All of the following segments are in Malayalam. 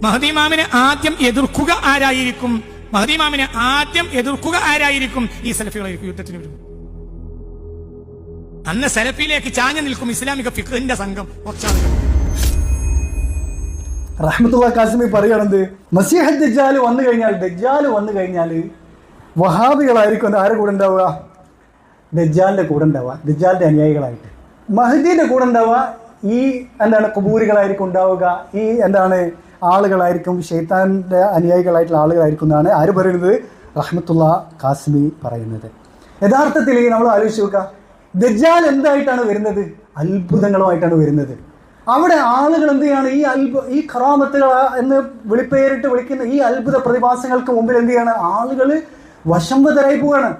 മഹ്ദി ഇമാമിനെ ആദ്യം എതിർക്കുക ആരായിരിക്കും? മഹ്ദി ഇമാമിനെ ആദ്യം എതിർക്കുക ആരായിരിക്കും? ഈ സലഫികളായിരിക്കും യുദ്ധത്തിന് വരും. അന്ന് സലഫിയിലേക്ക് ചാഞ്ഞു നിൽക്കും ഇസ്ലാമിക ഫിഖ്ഹിന്റെ സംഘം കുറച്ചാളുകൾ. റഹ്മത്തുള്ളാഹി കാസിമി പറയുകയാണെന്ത്, മസീഹ് ദജ്ജാൽ വന്നു കഴിഞ്ഞാൽ വഹാബികളായിരിക്കും ആരുടെ കൂടെ ഉണ്ടാവുക? ദജ്ജാലിന്റെ കൂടെ ഉണ്ടാവുക, ദജ്ജാലിന്റെ അനുയായികളായിട്ട്. മഹ്ദിന്റെ കൂടെ ഉണ്ടാവുക ഈ ഖുബൂരികളായിരിക്കും ഉണ്ടാവുക, ഈ ആളുകളായിരിക്കും, ശൈത്താന്റെ അനുയായികളായിട്ടുള്ള ആളുകളായിരിക്കും എന്നാണ് ആര് പറയുന്നത്? റഹ്മത്തുള്ളാഹി കാസിമി പറയുന്നത്. യഥാർത്ഥത്തിൽ നമ്മൾ ആലോചിച്ച് നോക്കുക, ദജ്ജാൽ എന്തായിട്ടാണ് വരുന്നത്? അത്ഭുതങ്ങളുമായിട്ടാണ് വരുന്നത്. അവിടെ ആളുകൾ എന്ത് ചെയ്യാണ്? ഈ ഖറാമത്തുകൾ എന്ന് വിളിപ്പേരിട്ട് വിളിക്കുന്ന ഈ അത്ഭുത പ്രതിഭാസങ്ങൾക്ക് മുമ്പിൽ എന്ത് ചെയ്യാണ്? ആളുകൾ വശംവതരായി പോവാണ്.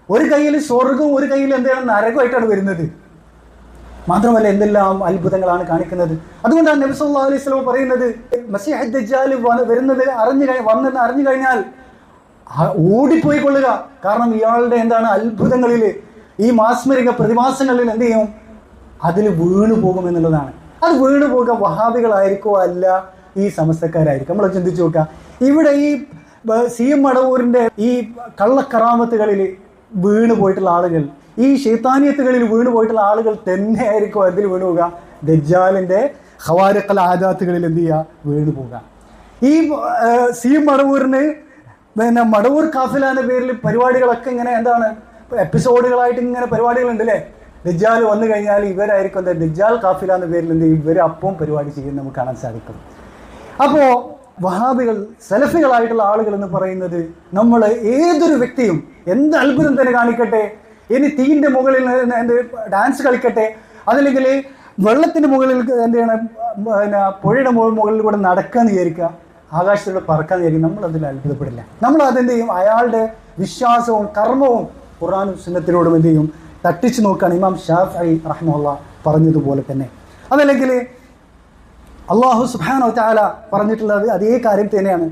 ഒരു കയ്യിൽ സ്വർഗവും ഒരു കയ്യിൽ നരകമായിട്ടാണ് വരുന്നത്. മാത്രമല്ല എന്തെല്ലാം അത്ഭുതങ്ങളാണ് കാണിക്കുന്നത്. അതുകൊണ്ടാണ് നബി സല്ലല്ലാഹു അലൈഹി വസല്ലം പറയുന്നത്, മസീഹ് ദജ്ജാൽ വരുന്നത് അറിഞ്ഞു കഴിഞ്ഞാൽ ഓടിപ്പോയി കൊള്ളുക. കാരണം ഇയാളുടെ അത്ഭുതങ്ങളിൽ, ഈ മാസ്മരിക പ്രതിഭാസങ്ങളിൽ എന്ത് ചെയ്യും? അതിൽ വീണു പോകും എന്നുള്ളതാണ്. അത് വീണു പോകുക വഹാബികളായിരിക്കോ അല്ല ഈ സമസ്തക്കാരായിരിക്കും. നമ്മൾ ചിന്തിച്ചു നോക്കുക, ഇവിടെ ഈ CM മടവൂരിന്റെ ഈ കള്ളക്കറാമത്തുകളിൽ വീണു പോയിട്ടുള്ള ആളുകൾ, ഈ ശൈത്താനിയത്തുകളിൽ വീണു പോയിട്ടുള്ള ആളുകൾ തന്നെ ആയിരിക്കും അതിൽ വീണു പോകുക. ദജ്ജാലിന്റെ ഖവാരിഖൽ ആദാത്തുകളിൽ എന്ത് ചെയ്യുക? വീണു പോകുക. ഈ CM മടവൂരിന് മടവൂർ കാഫില എന്ന പേരിൽ പരിപാടികളൊക്കെ ഇങ്ങനെ എപ്പിസോഡുകളായിട്ട് ഇങ്ങനെ പരിപാടികളുണ്ട് അല്ലേ? ദജ്ജാൽ വന്നു കഴിഞ്ഞാൽ ഇവരായിരിക്കും ദജ്ജാൽ കാഫില എന്ന പേരിൽ എന്ത് ചെയ്യും? ഇവർ അപ്പം പരിപാടി ചെയ്യുന്നത് നമുക്ക് കാണാൻ സാധിക്കും. അപ്പോൾ വഹാബികൾ, സലഫികളായിട്ടുള്ള ആളുകൾ എന്ന് പറയുന്നത്, നമ്മൾ ഏതൊരു വ്യക്തിയും എന്ത് അത്ഭുതം തന്നെ കാണിക്കട്ടെ, ഇനി തീന്റെ മുകളിൽ ഡാൻസ് കളിക്കട്ടെ, അതല്ലെങ്കിൽ വെള്ളത്തിന്റെ മുകളിൽ പുഴയുടെ മുകളിൽ കൂടെ നടക്കാന്ന് വിചാരിക്കുക, ആകാശത്തിലൂടെ പറക്കാന്ന് വിചാരിക്കും, നമ്മൾ അതിൽ അത്ഭുതപ്പെടില്ല. നമ്മൾ അതെന്ത് ചെയ്യും? അയാളുടെ വിശ്വാസവും കർമ്മവും ഖുർആനും സുന്നത്തിനോടും എന്ത് ചെയ്യും? തട്ടിച്ചു നോക്കുകയാണ്. ഇമാം ഷാഫിഈ റഹിമഹുല്ലാഹ് പറഞ്ഞതുപോലെ തന്നെ. അതല്ലെങ്കിൽ അല്ലാഹു സുബ്ഹാനഹു വ തആല പറഞ്ഞിട്ടുള്ളത് അതേ കാര്യം തന്നെയാണ്.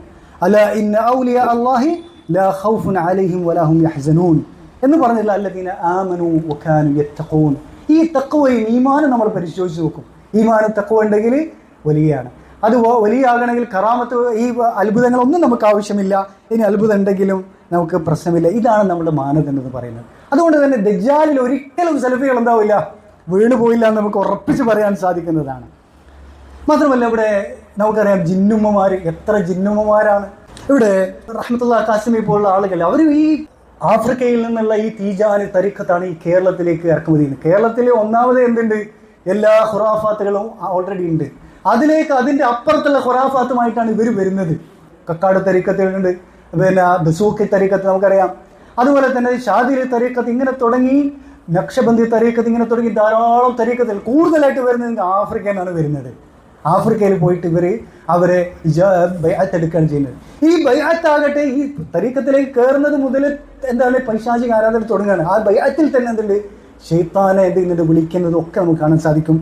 അലാ ഇന്ന ഔലിയാ അല്ലാഹി ലാ ഖൗഫുൻ അലൈഹിം വലാ ഹും യഹ്സനൂൻ എന്ന് പറഞ്ഞിട്ടുള്ള അല്ലദീന ആമനൂ വകാനൂ യത്തഖൂൻ. ഈ തഖ്വയും ഈമാനും നമ്മൾ പരിശോധിച്ച് നോക്കും. ഈമാനും തഖ്വ ഉണ്ടെങ്കിൽ വലിയാണ്. അത് വലിയാകണമെങ്കിൽ കറാമത്ത്, ഈ അത്ഭുതങ്ങളൊന്നും നമുക്ക് ആവശ്യമില്ല. ഇനി അത്ഭുതം ഉണ്ടെങ്കിലും നമുക്ക് പ്രശ്നമില്ല. ഇതാണ് നമ്മുടെ മാനദണ്ഡം എന്ന് പറയുന്നത്. അതുകൊണ്ട് തന്നെ ദജ്ജാലിൽ ഒരിക്കലും സലഫികൾ എന്താവില്ല, വീണു പോയില്ല എന്ന് നമുക്ക് ഉറപ്പിച്ച് പറയാൻ സാധിക്കുന്നതാണ്. മാത്രമല്ല ഇവിടെ നമുക്കറിയാം ജിന്നുമ്മമാർ, എത്ര ജിന്നുമ്മമാരാണ് ഇവിടെ. റഹ്മത്തുള്ളാഹി കാസിമി പോലുള്ള ആളുകൾ അവർ ഈ ആഫ്രിക്കയിൽ നിന്നുള്ള ഈ തീജാനി തരീഖത്താണ് ഈ കേരളത്തിലേക്ക് ഇറക്കുമതി ചെയ്യുന്നത്. കേരളത്തിൽ ഒന്നാമത് എന്തുണ്ട്? എല്ലാ ഖുറാഫാത്തുകളും ഓൾറെഡി ഉണ്ട്. അതിന്റെ അപ്പുറത്തുള്ള ഖുറാഫാത്തുമായിട്ടാണ് ഇവർ വരുന്നത്. കക്കാട് തരീഖത്തുകളുണ്ട്, ദസൂഖി തരീഖത്ത് നമുക്കറിയാം. അതുപോലെ തന്നെ ഷാദിലി തരീഖത്ത്, ഇങ്ങനെ തുടങ്ങി നക്ഷബന്ദി തരീഖത്ത്, ഇങ്ങനെ തുടങ്ങി ധാരാളം തരീഖത്തിൽ കൂടുതലായിട്ട് വരുന്നത് ആഫ്രിക്കയിലാണ് വരുന്നത്. ആഫ്രിക്കയിൽ പോയിട്ട് അവരെ ബൈഅത്ത് എടുക്കുകയാണ് ചെയ്യുന്നത്. ഈ ബൈഅത്താകട്ടെ ഈ തരീഖത്തിലേക്ക് കയറുന്നത് മുതൽ പൈശാചിക ആരാധന തുടങ്ങുകയാണ്. ആ ബൈഅത്തിൽ തന്നെ എന്തുണ്ട്? ശൈത്താനെ വിളിക്കുന്നതും ഒക്കെ നമുക്ക് കാണാൻ സാധിക്കും.